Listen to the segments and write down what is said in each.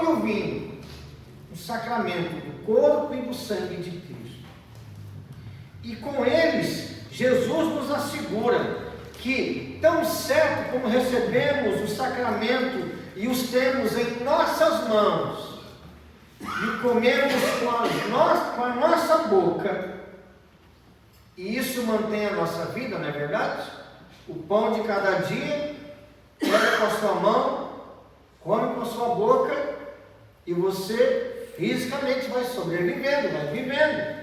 e o vinho, o sacramento do corpo e do sangue de Cristo. E com eles, Jesus nos assegura que, tão certo como recebemos o sacramento e os temos em nossas mãos, e comemos com a nossa boca, e isso mantém a nossa vida, não é verdade? O pão de cada dia, pega com a sua mão, come com a sua boca, e você fisicamente vai sobrevivendo, vai vivendo.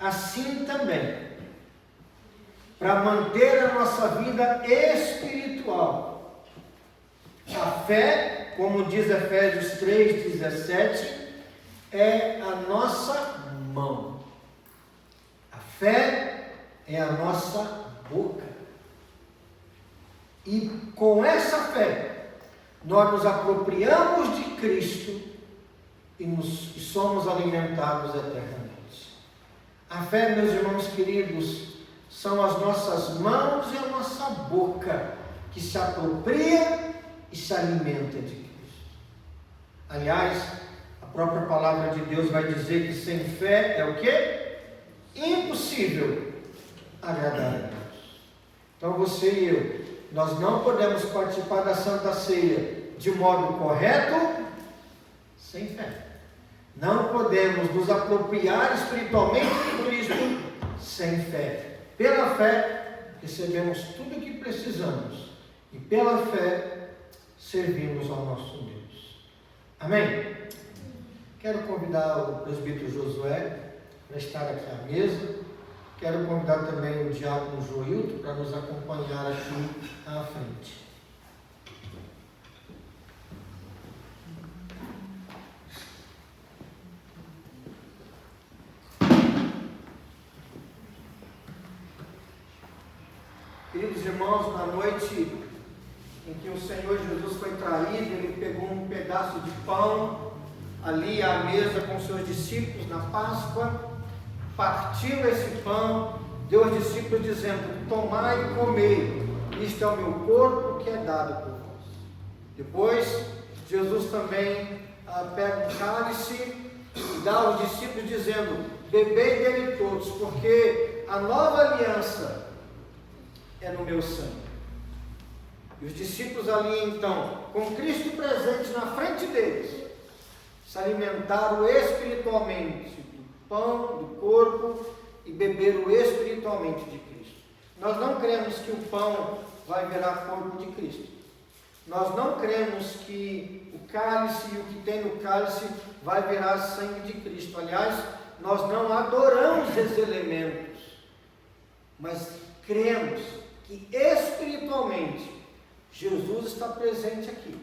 Assim também, para manter a nossa vida espiritual, a fé, como diz Efésios 3,17, é a nossa mão. A fé é a nossa boca. E com essa fé, nós nos apropriamos de Cristo e somos alimentados eternamente. A fé, meus irmãos queridos, são as nossas mãos e a nossa boca que se apropria e se alimenta de Cristo. Aliás, a própria palavra de Deus vai dizer que sem fé é o quê? Impossível agradar a Deus. Então você e eu, nós não podemos participar da Santa Ceia de modo correto sem fé. Não podemos nos apropriar espiritualmente de Cristo sem fé. Pela fé, recebemos tudo o que precisamos. E pela fé, servimos ao nosso Deus. Amém? Quero convidar o presbítero Josué para estar aqui à mesa. Quero convidar também o diácono Joilton para nos acompanhar aqui à frente. Queridos irmãos, na noite em que o Senhor Jesus foi traído, ele pegou um pedaço de pão ali à mesa com seus discípulos na Páscoa, partiu esse pão, deu aos discípulos dizendo: tomai e comei, isto é o meu corpo que é dado por vós. Depois, Jesus também pega um cálice e dá aos discípulos dizendo: bebei dele todos, porque a nova aliança é no meu sangue. E os discípulos ali então, com Cristo presente na frente deles, se alimentaram espiritualmente do pão, do corpo, e beberam espiritualmente de Cristo. Nós não cremos que o pão vai virar corpo de Cristo. Nós não cremos que o cálice e o que tem no cálice vai virar sangue de Cristo. Aliás, nós não adoramos esses elementos, mas cremos que espiritualmente Jesus está presente aqui,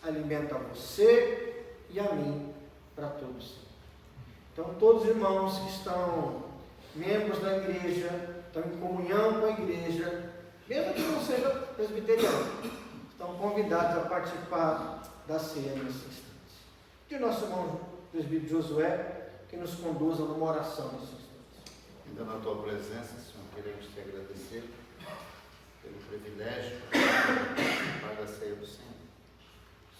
alimenta você e a mim para todos. Então todos os irmãos que estão membros da igreja, estão em comunhão com a igreja, mesmo que não seja presbiteriano, estão convidados a participar da ceia nesse instante. E o nosso irmão presbítero Josué, que nos conduza numa oração nesse instante. Ainda na tua presença, Senhor, queremos te agradecer pelo privilégio de participar da ceia do Senhor.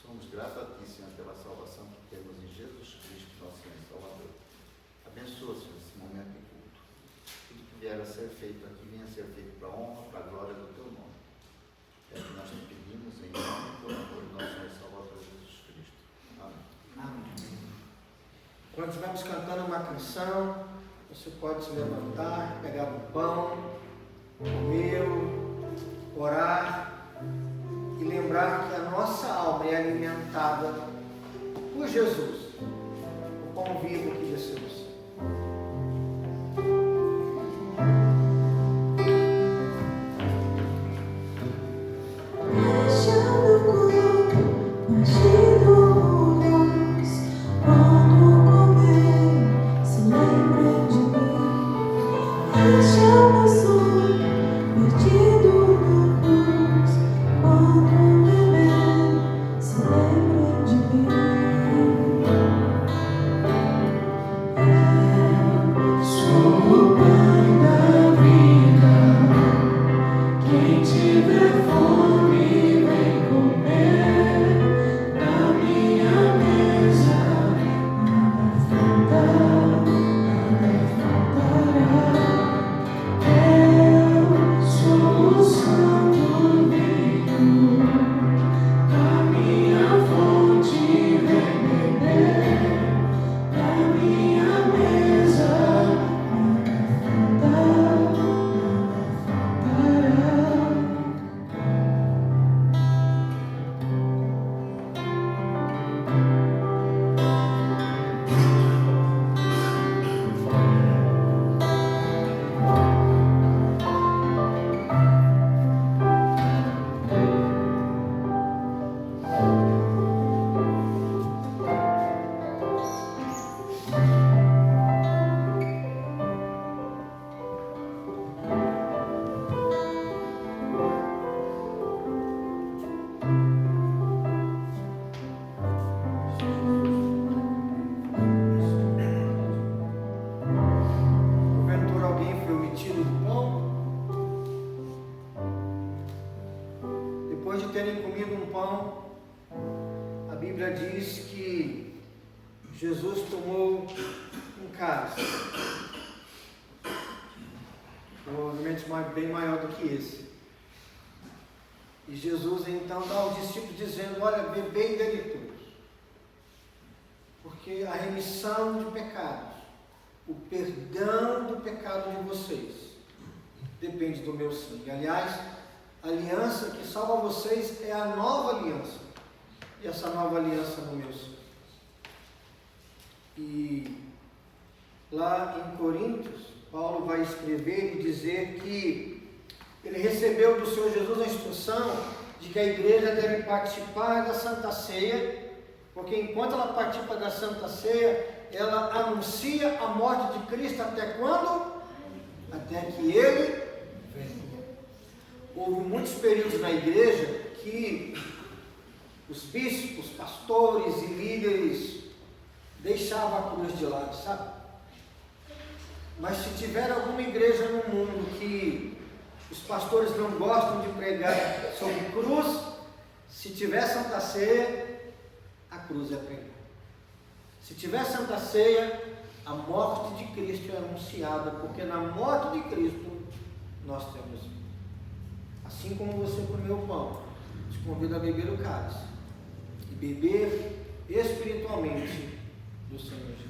Somos gratos a ti, Senhor, pela salvação que temos em Jesus Cristo, nosso Senhor e Salvador. Abençoa, Senhor, esse momento de culto. Tudo que vier a ser feito aqui, venha a ser feito para a honra, para a glória do teu nome. É o que nós te pedimos em nome e por amor do nosso Senhor e Salvador Jesus Cristo. Amém. Amém. Quando estivermos cantando uma canção, você pode se levantar, pegar um pão, comer, orar e lembrar que a nossa alma é alimentada por Jesus, o pão vivo que desceu do céu. Se diz que Jesus tomou um cálice, provavelmente bem maior do que esse. E Jesus então dá aos discípulos dizendo: olha, bebei dele todos, porque a remissão de pecados, o perdão do pecado de vocês, depende do meu sangue. Aliás, a aliança que salva vocês é a nova aliança, e essa nova aliança no meu sangue. E lá em Coríntios, Paulo vai escrever e dizer que ele recebeu do Senhor Jesus a instrução de que a igreja deve participar da Santa Ceia, porque enquanto ela participa da Santa Ceia, ela anuncia a morte de Cristo até quando? Até que Ele venha. Houve muitos períodos na igreja que os bispos, pastores e líderes deixavam a cruz de lado, sabe? Mas se tiver alguma igreja no mundo que os pastores não gostam de pregar sobre cruz, se tiver Santa Ceia, a cruz é pregada. Se tiver Santa Ceia, a morte de Cristo é anunciada, porque na morte de Cristo nós temos vida. Assim como você comeu o pão, te convido a beber o cálice e beber espiritualmente do Senhor Jesus.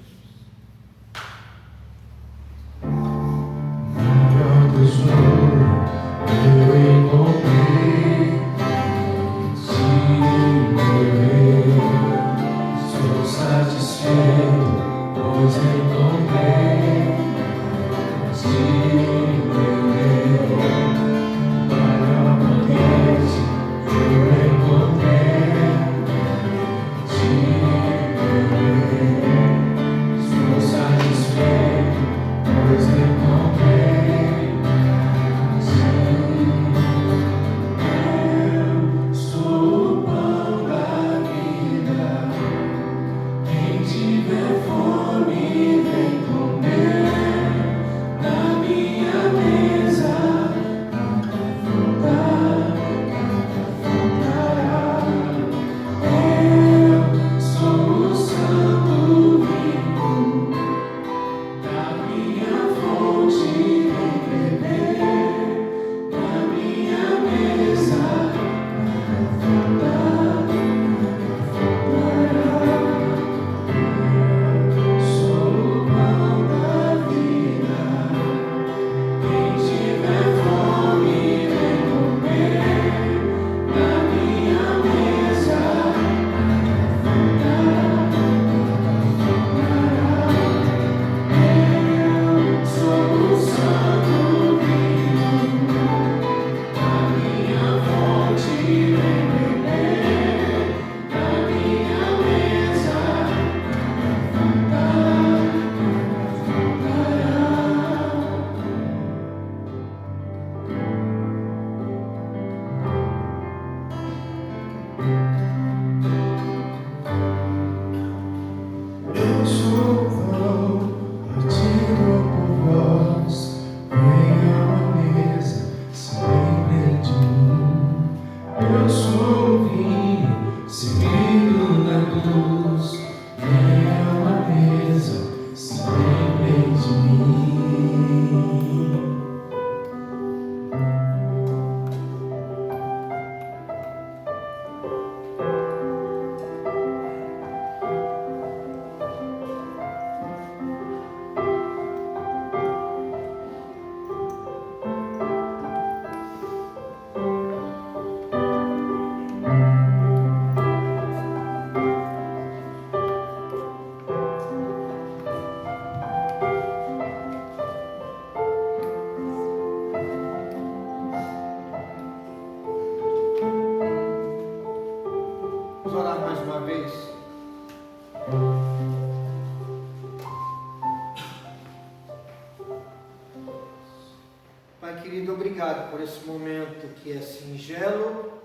Obrigado por esse momento que é singelo,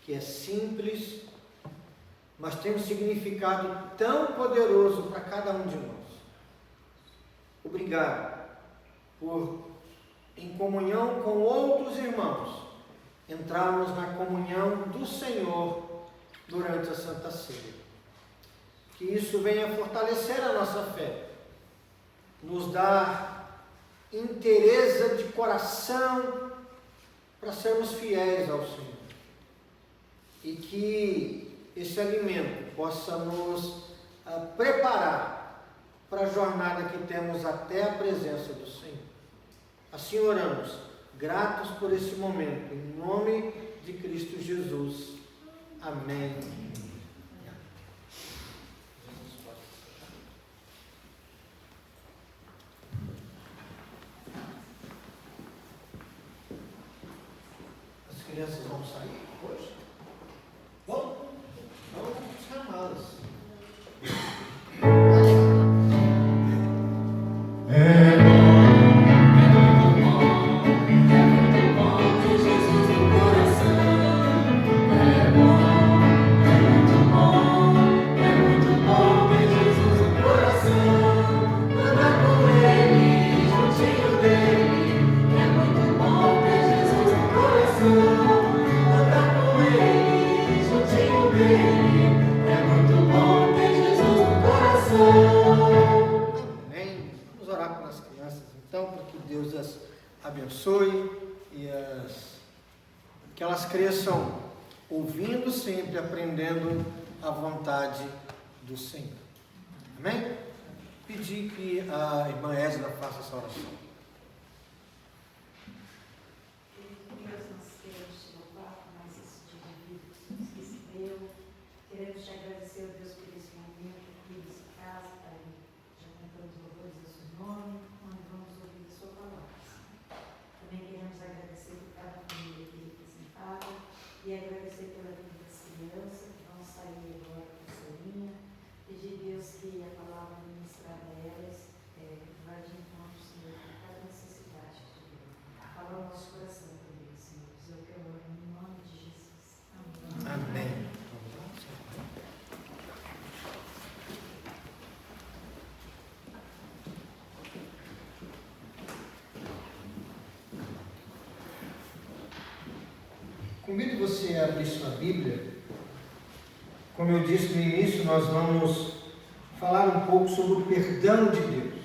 que é simples, mas tem um significado tão poderoso para cada um de nós. Obrigado por, em comunhão com outros irmãos, entrarmos na comunhão do Senhor durante a Santa Ceia. que isso venha fortalecer a nossa fé, nos dar inteireza de coração para sermos fiéis ao Senhor, e que esse alimento possa nos preparar para a jornada que temos até a presença do Senhor. Assim oramos, gratos por esse momento, em nome de Cristo Jesus. Amém. As crianças vão sair hoje? Vamos chamá-las. Abençoe e que elas cresçam ouvindo sempre, aprendendo a vontade do Senhor. Amém? Pedir que a irmã Ésila faça essa oração. Deus, nós queremos te louvar por mais esse dia de vida que se deu. Queremos te agradecer, ó Deus, por esse momento aqui nessa casa, Pai. Já cantamos louvores ao seu nome, quando vamos ouvir a sua palavra. Também queremos agradecer por cada família aqui representada e agradecer pela vida das crianças que vão sair agora para essa linha. Pedir, Deus, que a palavra ministrada a elas vá de encontro, Senhor, para cada necessidade que tiver. Fala o nosso coração também, Senhor. Eu quero orar em nome de Jesus. Amém. Amém. Convido você a abrir sua Bíblia. Como eu disse no início, nós vamos falar um pouco sobre o perdão de Deus.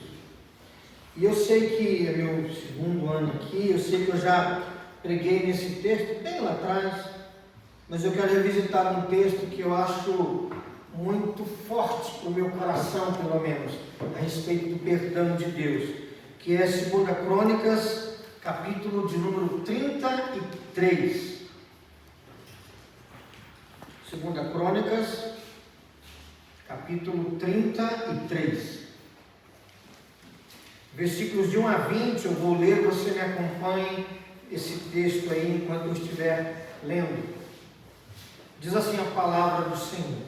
E eu sei que é meu segundo ano aqui, eu sei que eu já preguei nesse texto bem lá atrás, mas eu quero revisitar um texto que eu acho muito forte para o meu coração, pelo menos, a respeito do perdão de Deus, que é 2 Crônicas, capítulo de número 33. 2 Crônicas, capítulo 33. Versículos de 1 a 20, eu vou ler, você me acompanhe esse texto aí enquanto eu estiver lendo. Diz assim a palavra do Senhor.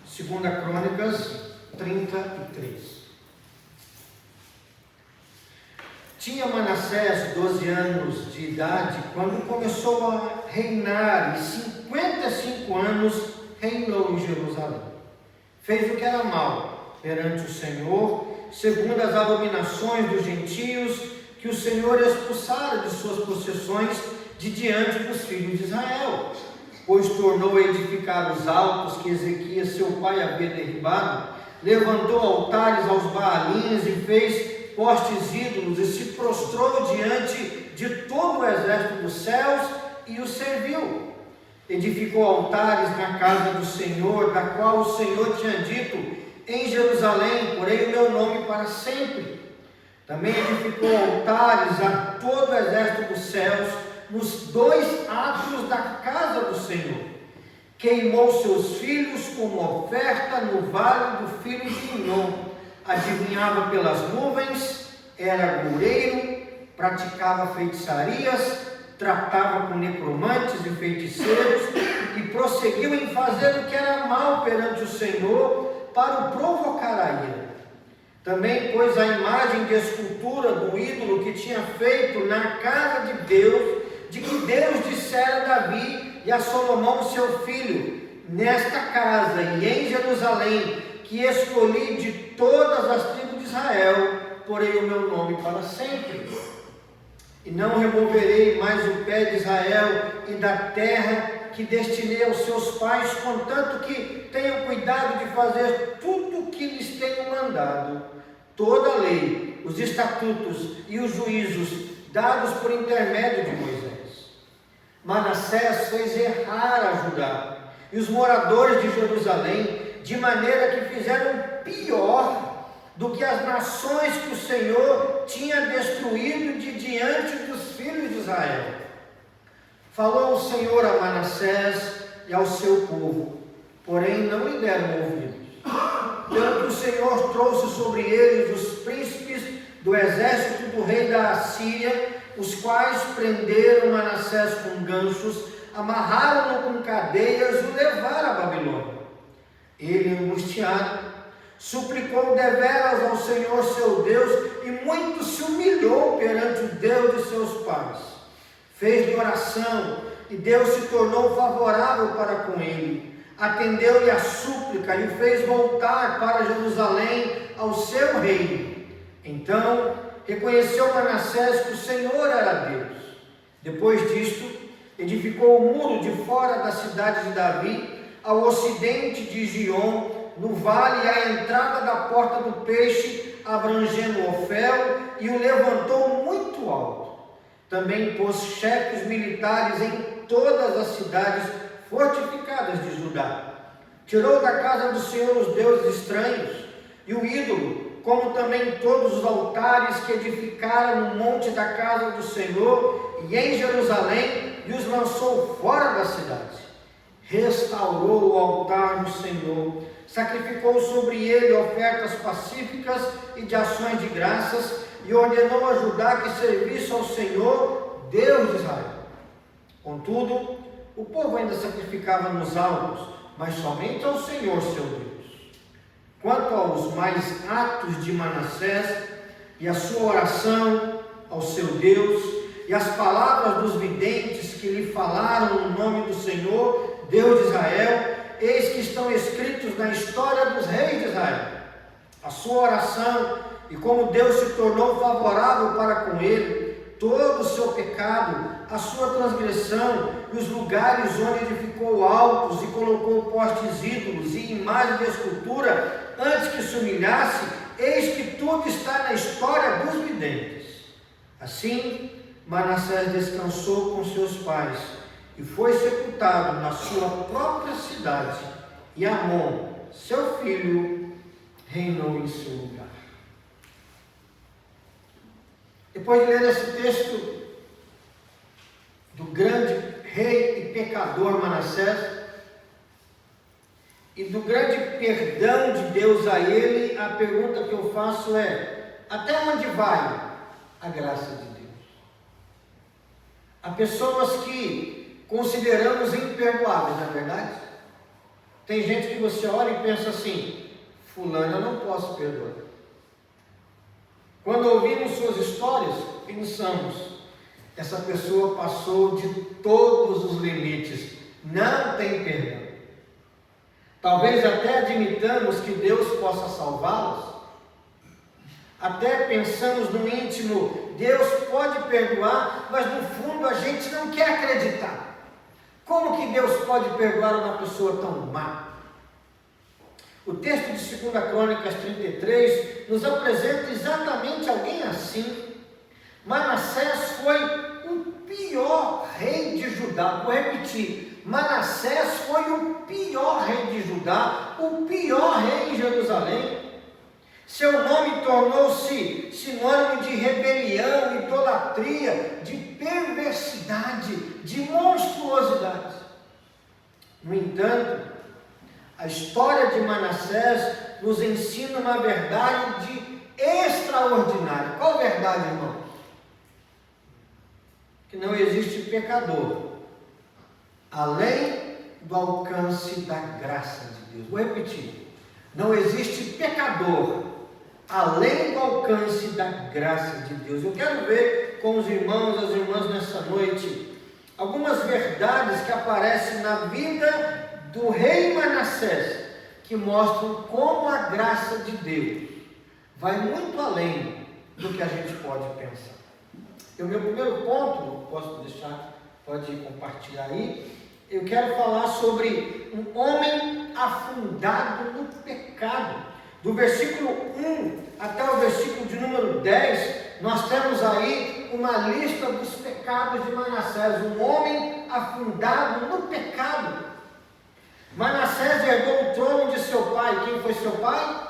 2 Crônicas 33. Tinha Manassés 12 anos de idade quando começou a reinar, e 55 anos reinou em Jerusalém. Fez o que era mal perante o Senhor, segundo as abominações dos gentios, que o Senhor expulsara de suas possessões de diante dos filhos de Israel, pois tornou a edificar os altos que Ezequias seu pai havia derribado, levantou altares aos Baalins e fez postes ídolos, e se prostrou diante de todo o exército dos céus e o serviu. Edificou altares na casa do Senhor, da qual o Senhor tinha dito: em Jerusalém porei o meu nome para sempre. Também edificou altares a todo o exército dos céus nos 2 átrios da casa do Senhor. Queimou seus filhos como oferta no vale do filho de Inom. Adivinhava pelas nuvens, era agoureiro, praticava feitiçarias, tratava com necromantes e feiticeiros, e prosseguiu em fazer o que era mal perante o Senhor, para o provocar a ira. Também pôs a imagem de escultura do ídolo que tinha feito na casa de Deus, de que Deus dissera a Davi e a Salomão seu filho: nesta casa e em Jerusalém, que escolhi de todas as tribos de Israel, porei o meu nome para sempre. E não removerei mais o pé de Israel e da terra que destinei aos seus pais, contanto que tenham cuidado de fazer tudo o que lhes tenho mandado. Toda a lei, os estatutos e os juízos dados por intermédio de Moisés. Manassés fez errar a Judá e os moradores de Jerusalém, de maneira que fizeram pior do que as nações que o Senhor tinha destruído de diante dos filhos de Israel. Falou o Senhor a Manassés e ao seu povo, porém não lhe deram ouvidos. Tanto o Senhor trouxe sobre eles os príncipes do exército do rei da Assíria, os quais prenderam Manassés com ganchos, amarraram-no com cadeias e o levaram a Babilônia. Ele, angustiado, suplicou deveras ao Senhor seu Deus e muito se humilhou perante o Deus de seus pais. Fez-lhe oração e Deus se tornou favorável para com ele. Atendeu-lhe a súplica e o fez voltar para Jerusalém ao seu reino. Então reconheceu Manassés que o Senhor era Deus. Depois disto, edificou o muro de fora da cidade de Davi, ao ocidente de Gion, no vale à entrada da porta do peixe, abrangendo Ofel, e o levantou muito alto. Também pôs chefes militares em todas as cidades fortificadas de Judá. Tirou da casa do Senhor os deuses estranhos e o ídolo, como também todos os altares que edificaram no monte da casa do Senhor e em Jerusalém, e os lançou fora da cidade. Restaurou o altar do Senhor, sacrificou sobre ele ofertas pacíficas e de ações de graças, e ordenou a Judá que servisse ao Senhor, Deus de Israel. Contudo, o povo ainda sacrificava nos altos, mas somente ao Senhor seu Deus. Quanto aos mais atos de Manassés, e a sua oração ao seu Deus, e as palavras dos videntes que lhe falaram no nome do Senhor, Deus de Israel, eis que estão escritos na história dos reis de Israel. A sua oração, e como Deus se tornou favorável para com ele, todo o seu pecado, a sua transgressão, e os lugares onde edificou altos, e colocou postes ídolos, e imagens de escultura, antes que se humilhasse, eis que tudo está na história dos videntes. Assim, Manassés descansou com seus pais, e foi sepultado na sua própria cidade, e Amon, seu filho, reinou em seu lugar. Depois de ler esse texto do grande rei e pecador Manassés, e do grande perdão de Deus a ele, a pergunta que eu faço é: até onde vai a graça de Deus? Há pessoas que consideramos imperdoáveis, não é verdade? Tem gente que você olha e pensa assim: fulano eu não posso perdoar. Quando ouvimos suas histórias, pensamos: essa pessoa passou de todos os limites, não tem perdão. Talvez até admitamos que Deus possa salvá-los, até pensamos no íntimo: Deus pode perdoar, mas no fundo a gente não quer acreditar. Como que Deus pode perdoar uma pessoa tão má? O texto de 2 Crônicas 33 nos apresenta exatamente alguém assim. Manassés foi o pior rei de Judá. Vou repetir: Manassés foi o pior rei de Judá, o pior rei em Jerusalém. Seu nome tornou-se sinônimo de rebelião, idolatria, de perversidade, de monstruosidade. No entanto, a história de Manassés nos ensina uma verdade extraordinária. Qual verdade, irmãos? Que não existe pecador além do alcance da graça de Deus. Vou repetir: não existe pecador além do alcance da graça de Deus. Eu quero ver com os irmãos e as irmãs nessa noite algumas verdades que aparecem na vida do rei Manassés, que mostram como a graça de Deus vai muito além do que a gente pode pensar. E o meu primeiro ponto, posso deixar, pode compartilhar aí, eu quero falar sobre um homem afundado no pecado. Do versículo 1 até o versículo de número 10, nós temos aí uma lista dos pecados de Manassés. Um homem afundado no pecado. Manassés herdou o trono de seu pai. Quem foi seu pai?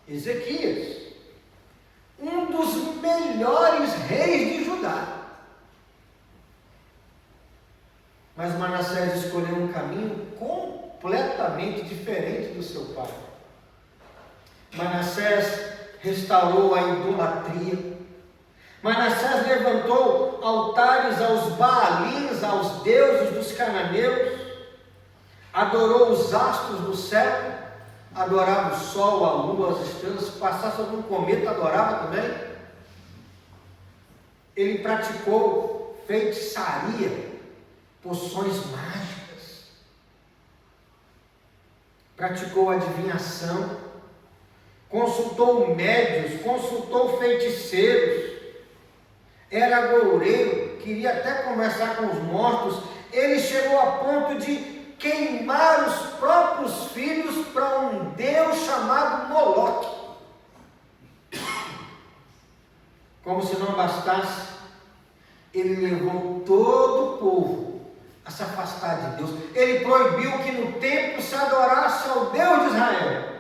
Ezequias, um dos melhores reis de Judá. Mas Manassés escolheu um caminho completamente diferente do seu pai. Manassés restaurou a idolatria. Manassés levantou altares aos Baalins, aos deuses dos cananeus, adorou os astros do céu, adorava o sol, a lua, as estrelas. Se passasse algum cometa, adorava também. Ele praticou feitiçaria, poções mágicas, praticou adivinhação, consultou médios, consultou feiticeiros, era agoureiro, queria até conversar com os mortos. Ele chegou a ponto de queimar os próprios filhos para um deus chamado Moloque. Como se não bastasse, ele levou todo o povo a se afastar de Deus. Ele proibiu que no templo se adorasse ao Deus de Israel.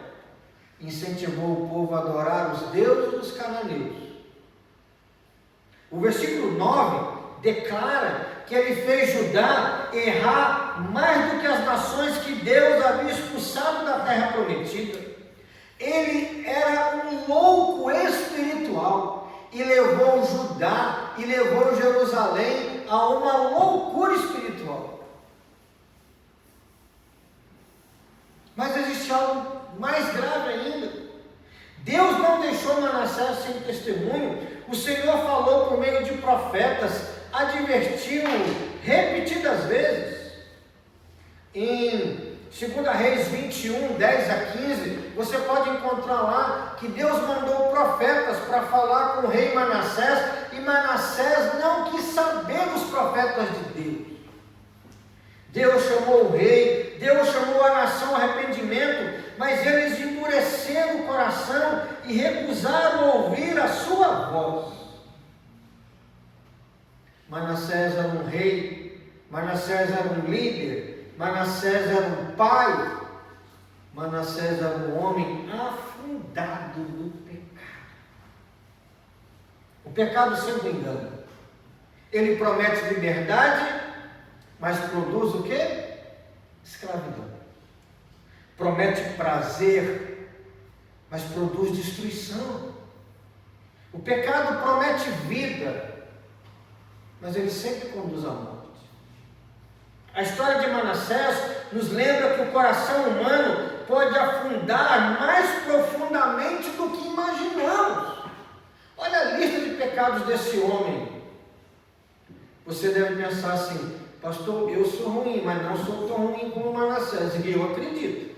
Incentivou o povo a adorar os deuses dos cananeus. O versículo 9 declara que ele fez Judá errar mais do que as nações que Deus havia expulsado da terra prometida. Ele era um louco espiritual e levou Judá e levou Jerusalém a uma loucura espiritual. Mas existe algo mais grave ainda. Deus não deixou Manassés sem testemunho. O Senhor falou por meio de profetas, advertiu-o repetidas vezes. Em 2 Reis 21, 10 a 15, você pode encontrar lá que Deus mandou profetas para falar com o rei Manassés, e Manassés não quis saber dos profetas de Deus. Deus chamou o rei, Deus chamou a nação ao arrependimento, mas eles endureceram o coração e recusaram ouvir a sua voz. Manassés era um rei, Manassés era um líder, Manassés era um pai, Manassés era um homem afundado no pecado. O pecado sempre engana. Ele promete liberdade, mas produz o quê? Escravidão. Promete prazer, mas produz destruição. O pecado promete vida, mas ele sempre conduz à morte. A história de Manassés nos lembra que o coração humano pode afundar mais profundamente do que imaginamos. Olha a lista de pecados desse homem. Você deve pensar assim: pastor, eu sou ruim, mas não sou tão ruim como Manassés. E eu acredito.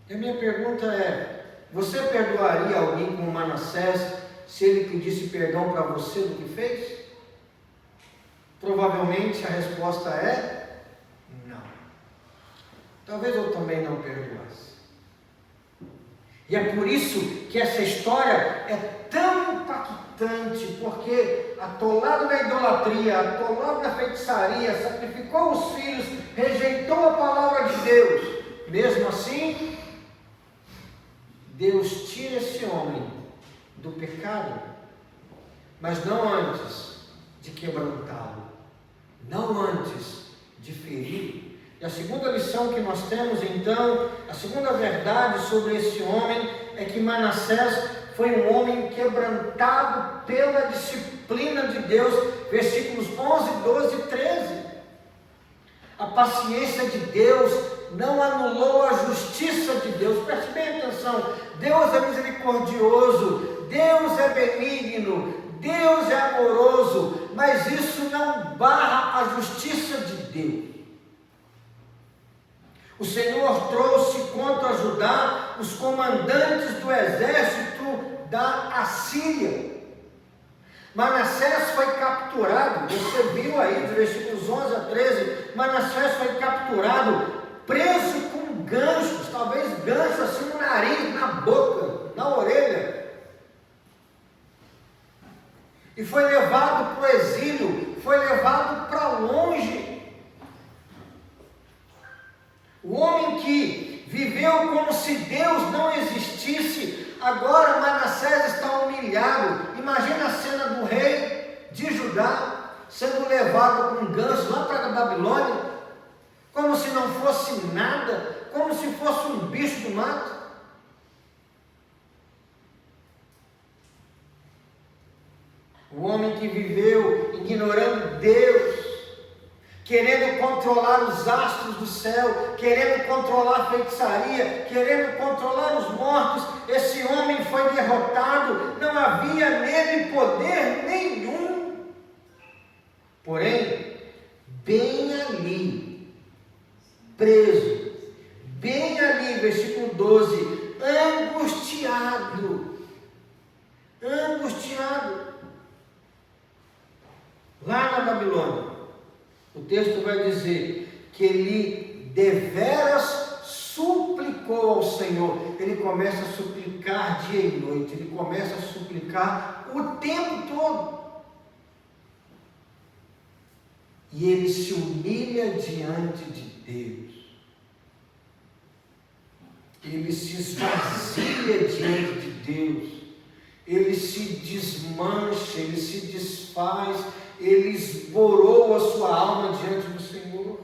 E a minha pergunta é: você perdoaria alguém como Manassés se ele pedisse perdão para você do que fez? Provavelmente a resposta é não. Talvez eu também não perdoasse. E é por isso que essa história é tão impactante, porque atolado na idolatria, atolado na feitiçaria, sacrificou os filhos, rejeitou a palavra de Deus. Mesmo assim, Deus tira esse homem do pecado, mas não antes de quebrantá-lo, não antes de feri-lo. E a segunda lição que nós temos então, a segunda verdade sobre esse homem é que Manassés foi um homem quebrantado pela disciplina de Deus, versículos 11, 12 e 13. A paciência de Deus não anulou a justiça de Deus. Preste bem atenção: Deus é misericordioso, Deus é benigno, Deus é amoroso, mas isso não barra a justiça de Deus. O Senhor trouxe contra Judá os comandantes do exército da Assíria. Manassés foi capturado, você viu aí, dos versículos 11 a 13, Manassés foi capturado, preso com ganchos, talvez ganchos assim no nariz, na boca, na orelha. E foi levado para o exílio, foi levado para longe. O homem que viveu como se Deus não existisse, agora Manassés está humilhado. Imagina a cena do rei de Judá sendo levado com um gancho lá para a Babilônia, como se não fosse nada, como se fosse um bicho do mato. O homem que viveu ignorando Deus, querendo controlar os astros do céu, querendo controlar a feitiçaria, querendo controlar os mortos, esse homem foi derrotado, não havia nele poder nenhum. Porém, bem ali, preso, bem ali, versículo 12, angustiado, lá na Babilônia, o texto vai dizer que ele deveras suplicou ao Senhor. Ele começa a suplicar dia e noite, ele começa a suplicar o tempo todo. E ele se humilha diante de Deus. Ele se esvazia diante de Deus. Ele se desmancha, ele se desfaz, ele esborou a sua alma diante do Senhor.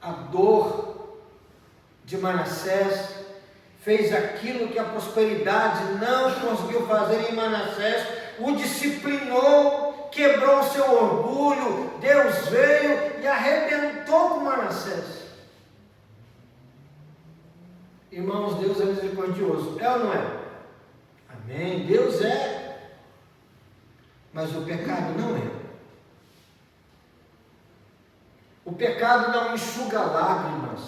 A dor de Manassés fez aquilo que a prosperidade não conseguiu fazer em Manassés, o disciplinou, quebrou o seu orgulho. Deus veio e arrebentou com Manassés. Irmãos, Deus é misericordioso, é ou não é? Amém, Deus é, mas o pecado não é. O pecado não enxuga lágrimas,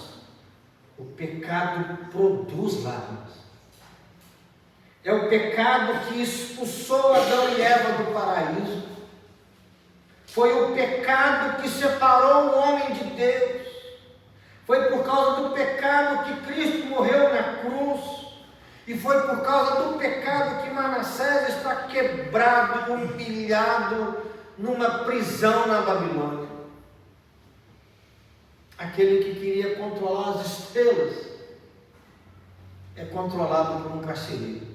o pecado produz lágrimas. É o pecado que expulsou Adão e Eva do paraíso. Foi o pecado que separou o homem de Deus. Foi por causa do pecado que Cristo morreu na cruz. E foi por causa do pecado que Manassés está quebrado, humilhado, numa prisão na Babilônia. Aquele que queria controlar as estrelas é controlado por um carcereiro.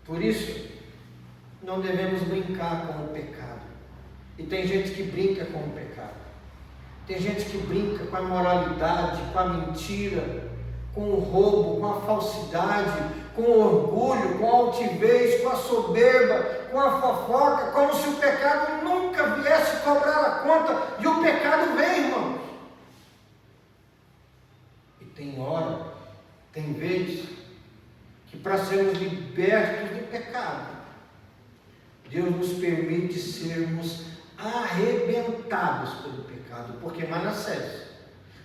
Por isso, não devemos brincar com o pecado. E tem gente que brinca com o pecado. Tem gente que brinca com a imoralidade, com a mentira, com o roubo, com a falsidade, com o orgulho, com a altivez, com a soberba, com a fofoca, como se o pecado nunca viesse cobrar a conta. E o pecado vem, irmãos. E tem hora, tem vez, que para sermos libertos do pecado, Deus nos permite sermos arrebentados pelo pecado, porque Manassés,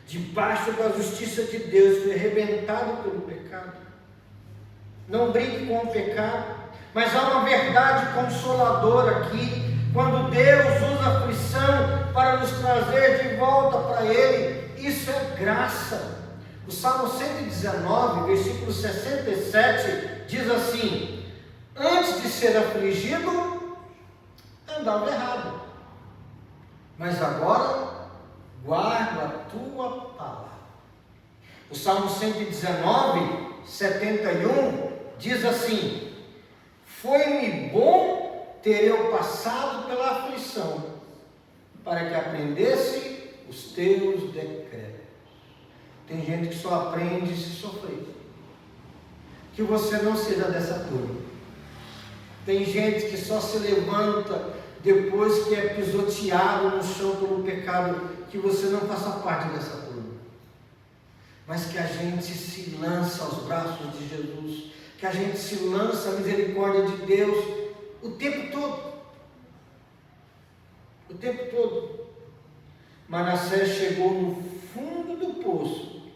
debaixo da justiça de Deus, foi arrebentado pelo pecado. Não brinque com o pecado, mas há uma verdade consoladora aqui. Quando Deus usa a aflição para nos trazer de volta para Ele, isso é graça. O Salmo 119, versículo 67, diz assim: antes de ser afligido, andava errado, mas agora guardo a tua palavra. O Salmo 119, 71, diz assim: foi-me bom ter eu passado pela aflição, para que aprendesse os teus decretos. Tem gente que só aprende se sofrer. Que você não seja dessa turma. Tem gente que só se levanta depois que é pisoteado no chão pelo pecado. Que você não faça parte dessa turma, mas que a gente se lança aos braços de Jesus, que a gente se lança à misericórdia de Deus o tempo todo. O tempo todo. Manassés chegou no fundo do poço,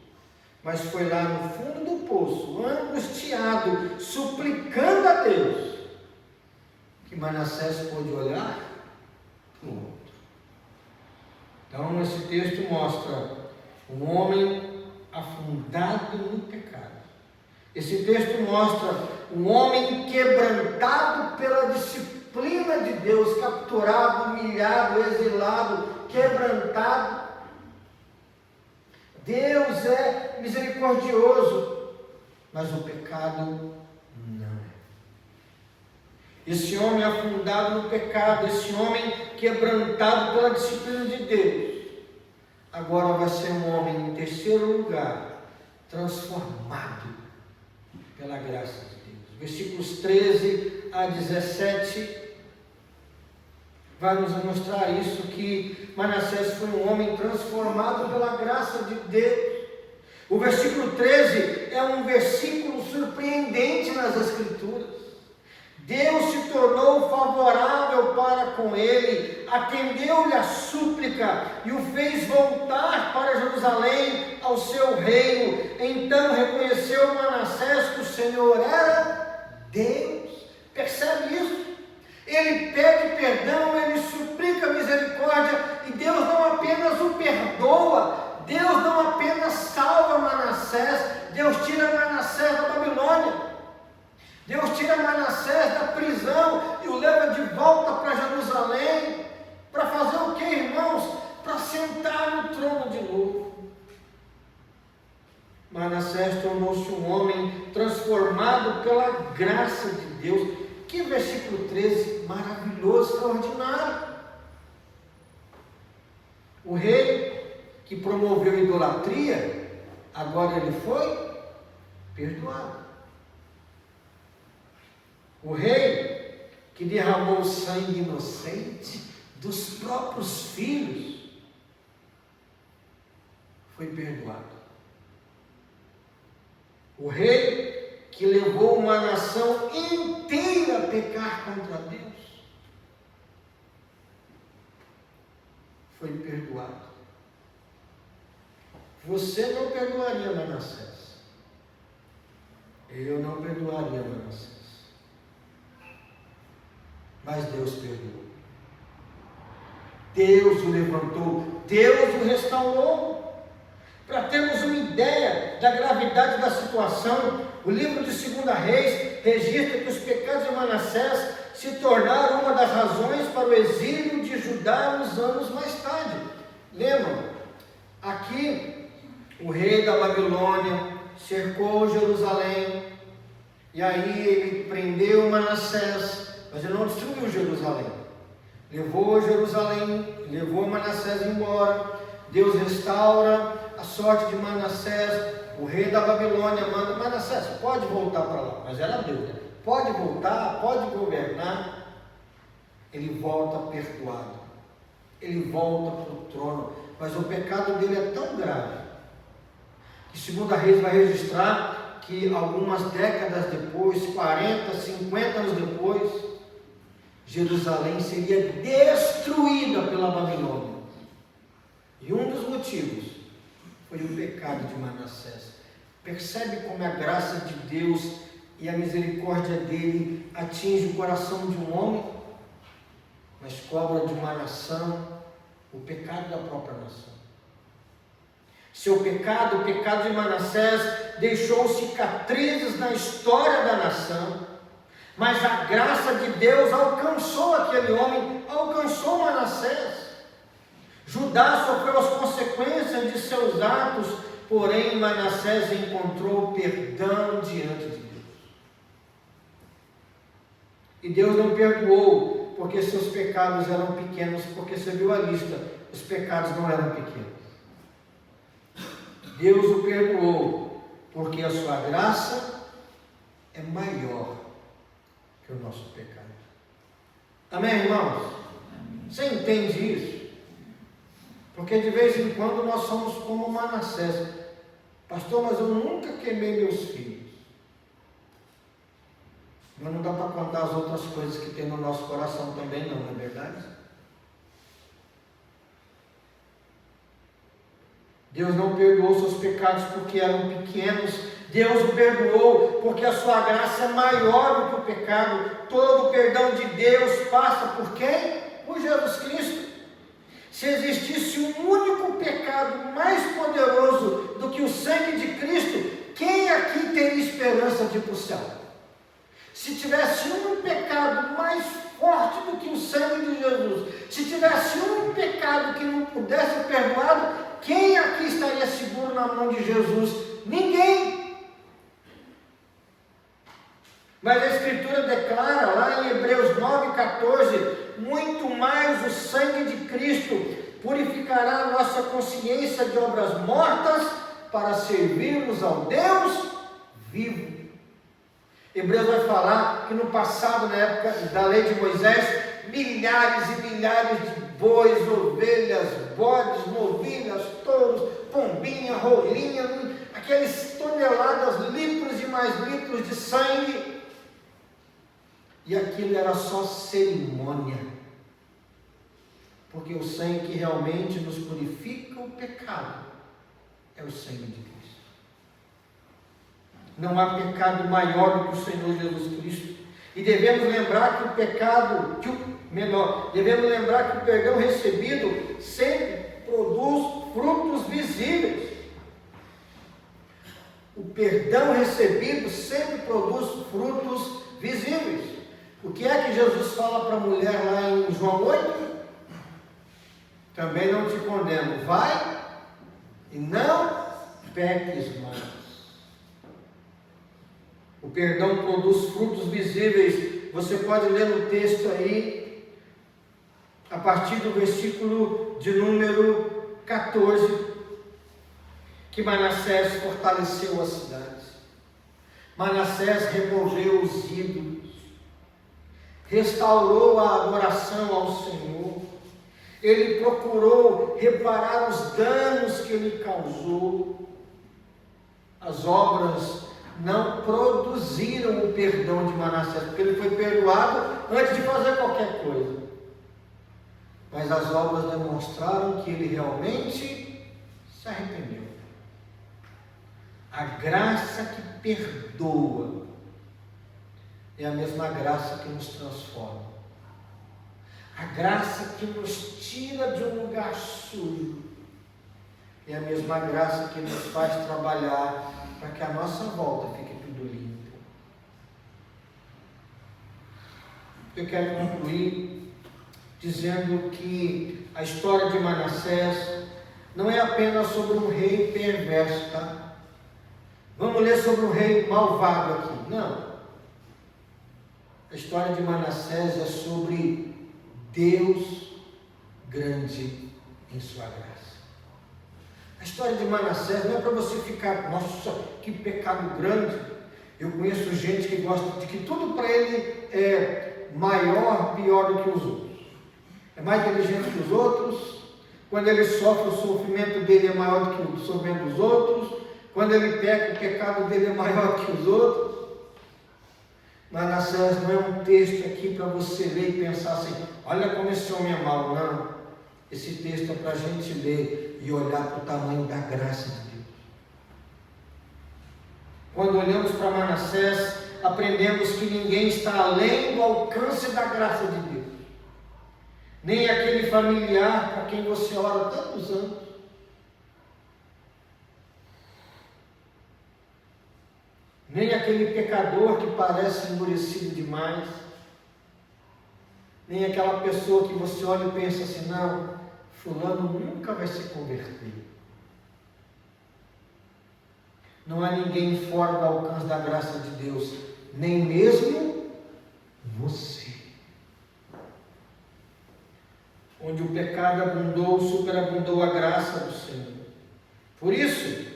mas foi lá no fundo do poço, angustiado, suplicando a Deus, que Manassés pôde olhar para o outro. Então, esse texto mostra um homem afundado no pecado. Esse texto mostra um homem quebrantado pela disciplina de Deus, capturado, humilhado, exilado, quebrantado. Deus é misericordioso, mas o pecado não é. Esse homem afundado no pecado, esse homem quebrantado pela disciplina de Deus, agora vai ser um homem, em terceiro lugar, transformado pela graça de Deus. Versículos 13 a 17 vai nos mostrar isso, que Manassés foi um homem transformado pela graça de Deus. O versículo 13 é um versículo surpreendente nas Escrituras. Deus se tornou favorável para com ele, atendeu-lhe a súplica e o fez voltar para Jerusalém, ao seu reino. Então reconheceu Manassés que o Senhor era Deus. Percebe isso? Ele pede perdão, ele suplica misericórdia, e Deus não apenas o perdoa, Deus não apenas salva Manassés, Deus tira Manassés da Babilônia, Deus tira Manassés da prisão e o leva de volta para Jerusalém, para fazer o que, irmãos? Para sentar no trono de novo. Manassés tornou-se um homem transformado pela graça de Deus. Que versículo 13 maravilhoso, extraordinário. O rei que promoveu a idolatria, agora ele foi perdoado. O rei que derramou sangue inocente dos próprios filhos, foi perdoado. O rei que levou uma nação inteira a pecar contra Deus, foi perdoado. Você não perdoaria Manassés. Eu não perdoaria Manassés. Mas Deus perdoou. Deus o levantou, Deus o restaurou. Para termos uma ideia da gravidade da situação, o livro de 2 Reis registra que os pecados de Manassés se tornaram uma das razões para o exílio de Judá uns anos mais tarde. Lembram? Aqui, o rei da Babilônia cercou Jerusalém, e aí ele prendeu Manassés, mas ele não destruiu Jerusalém. Levou Jerusalém, levou Manassés embora. Deus restaura a sorte de Manassés. O rei da Babilônia manda: Manassés, pode voltar para lá. Mas era Deus, né? Pode voltar, pode governar. Ele volta perdoado. Ele volta para o trono. Mas o pecado dele é tão grave que 2 Reis vai registrar que algumas décadas depois, 40, 50 anos depois, Jerusalém seria destruída pela Babilônia. E um dos motivos foi o pecado de Manassés. Percebe como a graça de Deus e a misericórdia dele atinge o coração de um homem, mas cobra de uma nação o pecado da própria nação. Seu pecado, o pecado de Manassés, deixou cicatrizes na história da nação, mas a graça de Deus alcançou aquele homem, alcançou Manassés. Judá sofreu as consequências de seus atos, porém Manassés encontrou perdão diante de Deus. E Deus não perdoou porque seus pecados eram pequenos, porque você viu a lista, os pecados não eram pequenos. Deus o perdoou porque a sua graça é maior que o nosso pecado. Amém, irmãos? Você entende isso? Porque de vez em quando nós somos como Manassés. Pastor, mas eu nunca queimei meus filhos. Mas não dá para contar as outras coisas que tem no nosso coração também, não é verdade? Deus não perdoou seus pecados porque eram pequenos. Deus o perdoou porque a sua graça é maior do que o pecado. Todo o perdão de Deus passa por quem? Por Jesus Cristo. Se existisse um único pecado mais poderoso do que o sangue de Cristo, quem aqui teria esperança de ir para o céu? Se tivesse um pecado mais forte do que o sangue de Jesus, se tivesse um pecado que não pudesse ser perdoado, quem aqui estaria seguro na mão de Jesus? Ninguém. Mas a Escritura declara lá em Hebreus 9,14, muito mais o sangue de Cristo purificará a nossa consciência de obras mortas para servirmos ao Deus vivo. Hebreus vai falar que no passado, na época da lei de Moisés, milhares e milhares de bois, ovelhas, bodes, novilhas, touros, pombinha, rolinha, aquelas toneladas, litros e mais litros de sangue. E aquilo era só cerimônia, porque o sangue que realmente nos purifica o pecado é o sangue de Cristo. Não há pecado maior do que o Senhor Jesus Cristo. E devemos lembrar que devemos lembrar que o perdão recebido sempre produz frutos visíveis. O perdão recebido sempre produz frutos visíveis. O que é que Jesus fala para a mulher lá em João 8? Também não te condeno, vai e não peques mais. O perdão produz frutos visíveis. Você pode ler no texto aí, a partir do versículo de número 14, que Manassés fortaleceu as cidades. Manassés removeu os ídolos, restaurou a adoração ao Senhor. Ele procurou reparar os danos que ele causou. As obras não produziram o perdão de Manassés, porque ele foi perdoado antes de fazer qualquer coisa. Mas as obras demonstraram que ele realmente se arrependeu. A graça que perdoa é a mesma graça que nos transforma. A graça que nos tira de um lugar sujo é a mesma graça que nos faz trabalhar para que a nossa volta fique tudo limpo. Eu quero concluir dizendo que a história de Manassés não é apenas sobre um rei perverso, tá? Vamos ler sobre um rei malvado aqui. Não. A história de Manassés é sobre Deus grande em sua graça. A história de Manassés não é para você ficar, nossa, que pecado grande. Eu conheço gente que gosta de que tudo para ele é maior, pior do que os outros. É mais inteligente que os outros. Quando ele sofre, o sofrimento dele é maior do que o sofrimento dos outros. Quando ele peca, o pecado dele é maior do que os outros. Manassés não é um texto aqui para você ler e pensar assim, olha como esse homem é mau. Não. Esse texto é para a gente ler e olhar para o tamanho da graça de Deus. Quando olhamos para Manassés, aprendemos que ninguém está além do alcance da graça de Deus. Nem aquele familiar para quem você ora há tantos anos. Nem aquele pecador que parece endurecido demais. Nem aquela pessoa que você olha e pensa assim, não, fulano nunca vai se converter. Não há ninguém fora do alcance da graça de Deus, nem mesmo você. Onde o pecado abundou, superabundou a graça do Senhor. Por isso,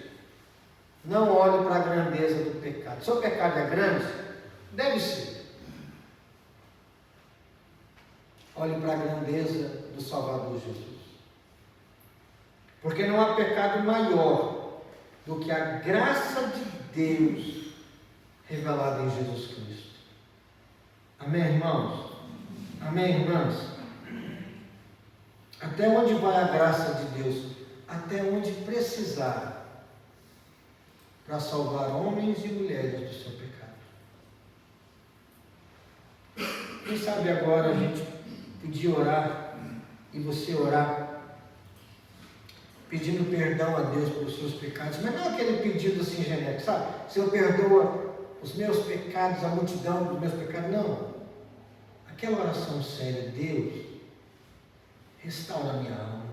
não olhe para a grandeza do pecado. Seu pecado é grande? Deve ser. Olhe para a grandeza do Salvador Jesus. Porque não há pecado maior do que a graça de Deus revelada em Jesus Cristo. Amém, irmãos? Amém, irmãs? Até onde vai a graça de Deus? até onde precisar para salvar homens e mulheres do seu pecado. Quem sabe agora a gente podia orar, e você orar, pedindo perdão a Deus pelos seus pecados, mas não aquele pedido assim genérico, sabe? Senhor, perdoa os meus pecados, a multidão dos meus pecados, não. Aquela oração séria: Deus, restaura a minha alma,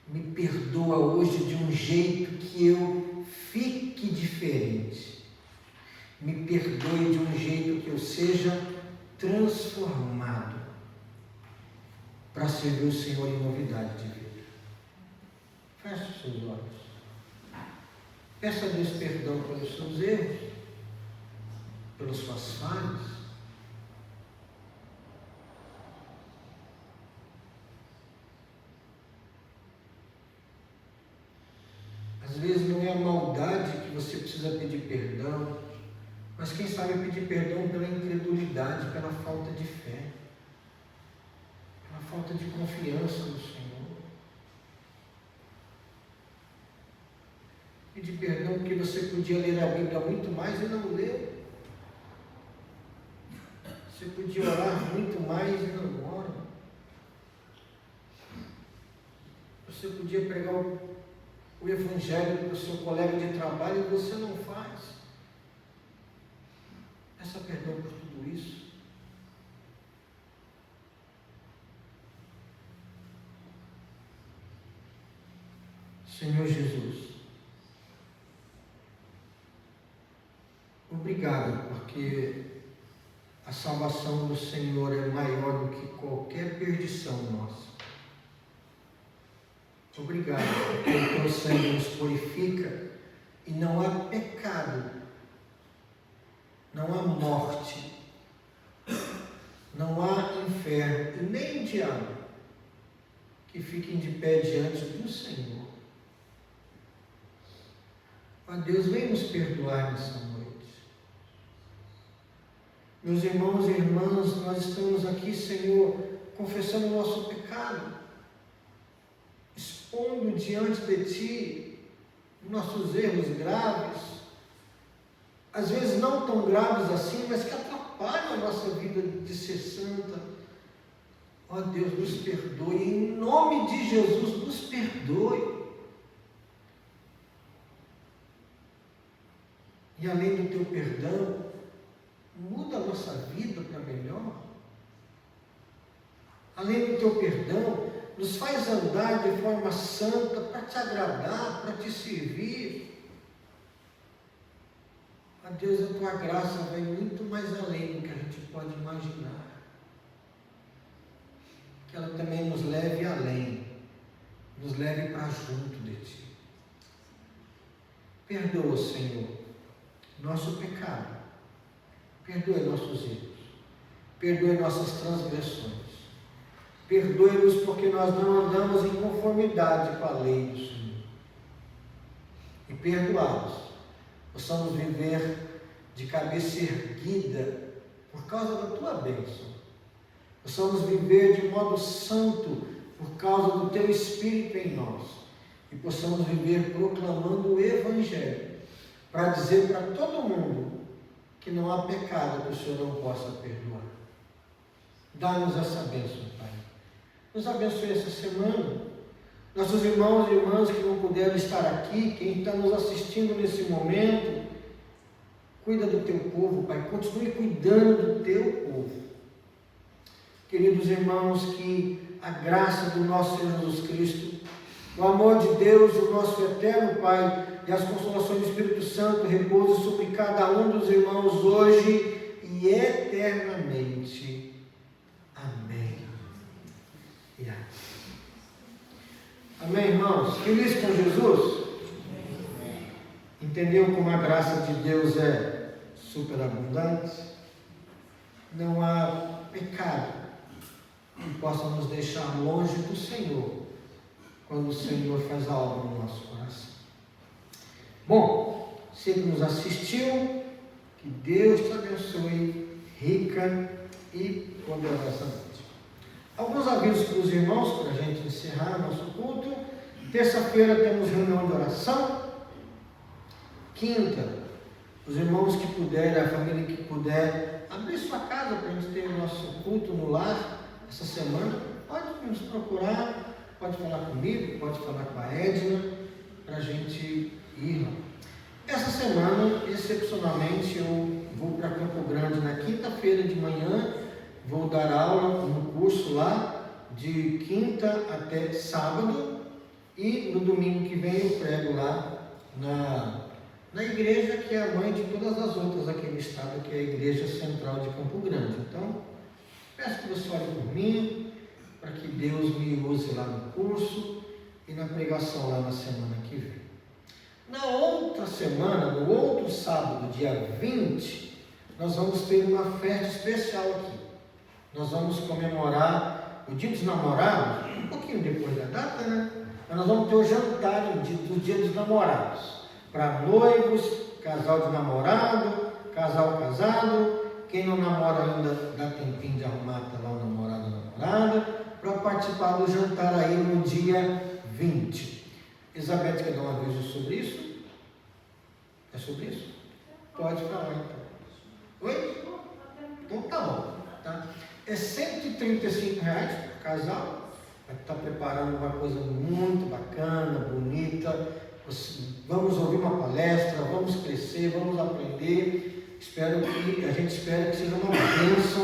me perdoa hoje de um jeito que eu fique diferente, me perdoe de um jeito que eu seja transformado para servir o Senhor em novidade de vida. Feche os seus olhos. Peça a Deus perdão pelos seus erros, pelas suas falhas. Às vezes não é a maldade que você precisa pedir perdão, mas quem sabe pedir perdão pela incredulidade, pela falta de fé, pela falta de confiança no Senhor. Pedir perdão porque você podia ler a Bíblia muito mais e não leu. Você podia orar muito mais e não ora. Você podia pregar o Evangelho para o seu colega de trabalho e você não faz. Peça perdão por tudo isso. Senhor Jesus, obrigado, porque a salvação do Senhor é maior do que qualquer perdição nossa. Obrigado, porque o teu sangue nos purifica e não há pecado, não há morte, não há inferno e nem diabo que fiquem de pé diante do Senhor. Ó Deus, vem nos perdoar nessa noite. Meus irmãos e irmãs, nós estamos aqui, Senhor, confessando o nosso pecado, expondo diante de Ti nossos erros graves, às vezes não tão graves assim, mas que atrapalham a nossa vida de ser santa. Ó Deus, nos perdoe, em nome de Jesus, nos perdoe. E além do Teu perdão, muda a nossa vida para melhor. Além do Teu perdão, nos faz andar de forma santa para Te agradar, para Te servir. A Deus, a Tua graça vai muito mais além do que a gente pode imaginar. Que ela também nos leve além, nos leve para junto de Ti. Perdoa, Senhor, nosso pecado. Perdoe nossos erros. Perdoe nossas transgressões. Perdoe-nos porque nós não andamos em conformidade com a lei do Senhor. E perdoados, possamos viver de cabeça erguida por causa da Tua bênção. Possamos viver de modo santo por causa do Teu Espírito em nós. E possamos viver proclamando o Evangelho, para dizer para todo mundo que não há pecado que o Senhor não possa perdoar. Dá-nos essa bênção, Pai. Nos abençoe essa semana. Nossos irmãos e irmãs que não puderam estar aqui, quem está nos assistindo nesse momento, cuida do Teu povo, Pai. Continue cuidando do Teu povo. Queridos irmãos, que a graça do nosso Senhor Jesus Cristo, o amor de Deus, o nosso eterno Pai, e as consolações do Espírito Santo repousem sobre cada um dos irmãos hoje e eternamente. Amém. E amém. Amém, irmãos? Feliz com Jesus? Entendeu como a graça de Deus é superabundante? Não há pecado que possa nos deixar longe do Senhor, quando o Senhor faz a obra no nosso coração. Bom, você que nos assistiu, que Deus te abençoe rica e poderosamente. Alguns avisos para os irmãos, para a gente encerrar nosso culto. Terça-feira temos reunião de oração. Quinta, os irmãos que puderem, a família que puder, abrir sua casa para a gente ter o nosso culto no lar essa semana, pode nos procurar, pode falar comigo, pode falar com a Edna, para a gente ir lá. Essa semana, excepcionalmente, eu vou para Campo Grande na quinta-feira de manhã, vou dar aula no curso lá, de quinta até sábado, e no domingo que vem eu prego lá na igreja que é a mãe de todas as outras aqui no estado, que é a Igreja Central de Campo Grande. Então, peço que você ore por mim, para que Deus me use lá no curso e na pregação lá na semana que vem. Na outra semana, no outro sábado, dia 20, nós vamos ter uma festa especial aqui. Nós vamos comemorar o Dia dos Namorados, um pouquinho depois da data, né? Mas nós vamos ter o jantar do Dia dos Namorados, para noivos, casal de namorado, casal casado. Quem não namora ainda, dá tempinho de arrumar até lá o namorado ou namorada, para participar do jantar aí no dia 20. Elizabeth quer dar um aviso sobre isso? É sobre isso? Pode falar então. Oi? Então tá bom. Tá? É R$135 por casal. Vai estar preparando uma coisa muito bacana, bonita. Vamos ouvir uma palestra, vamos crescer, vamos aprender. A gente espera que seja uma bênção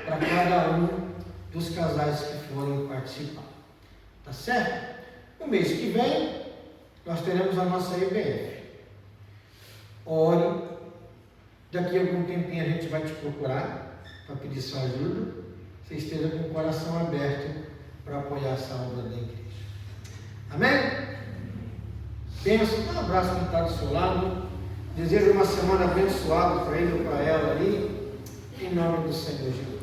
para cada um dos casais que forem participar. Tá certo? No mês que vem, nós teremos a nossa EBF. Ore. Daqui a algum tempinho a gente vai te procurar para pedir sua ajuda. Você esteja com o coração aberto para apoiar essa obra da igreja. Amém? Pensa, dá um abraço quem está do seu lado. Desejo uma semana abençoada para ele ou para ela ali. Em nome do Senhor Jesus.